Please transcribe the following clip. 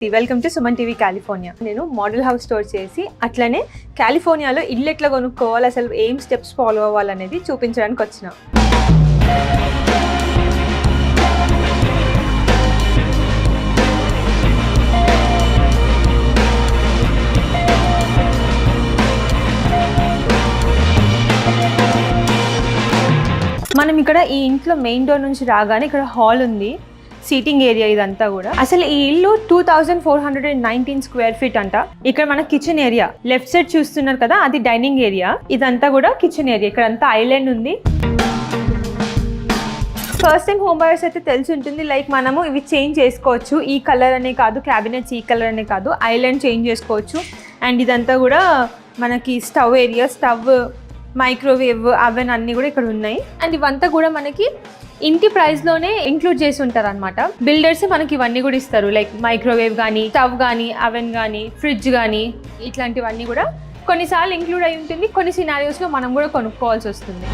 Welcome to Suman TV California. నేను model house store చేసి అట్లనే కాలిఫోర్నియాలో ఇల్లు ఎట్లా కొనుక్కోవాలి, అసలు ఏం స్టెప్స్ ఫాలో అవ్వాలనేది చూపించడానికి వచ్చిన. మనం ఇక్కడ ఈ ఇంట్లో మెయిన్ డోర్ నుంచి రాగానే ఇక్కడ హాల్ ఉంది, సీటింగ్ ఏరియా ఇదంతా కూడా. అసలు ఈ ఇల్లు 2419 స్క్వేర్ ఫీట్ అంట. ఇక్కడ మన కిచెన్ ఏరియా లెఫ్ట్ సైడ్ చూస్తున్నారు కదా, అది డైనింగ్ ఏరియా, ఇదంతా కూడా కిచెన్ ఏరియా. ఇక్కడ అంతా ఐలాండ్ ఉంది. ఫస్ట్ టైం హోమ్ బయర్స్ అయితే తెలిసి ఉంటుంది, లైక్ మనము ఇవి చేంజ్ చేసుకోవచ్చు. ఈ కలర్ అనే కాదు, క్యాబినెట్స్ ఈ కలర్ అనే కాదు, ఐలాండ్ చేంజ్ చేసుకోవచ్చు. అండ్ ఇదంతా కూడా మనకి stove area, stove, microwave, oven అన్నీ కూడా ఇక్కడ ఉన్నాయి. అండ్ ఇవంతా కూడా మనకి ఇంటి ప్రైస్లోనే ఇంక్లూడ్ చేసి ఉంటారు అనమాట. బిల్డర్స్ మనకి ఇవన్నీ కూడా ఇస్తారు, లైక్ మైక్రోవేవ్ కానీ, స్టవ్ కానీ, అవెన్ కానీ, ఫ్రిడ్జ్ కానీ, ఇట్లాంటివన్నీ కూడా కొన్నిసార్లు ఇంక్లూడ్ అయి ఉంటుంది. కొన్ని సినారియోస్లో మనం కూడా కొనుక్కోవాల్సి వస్తుంది.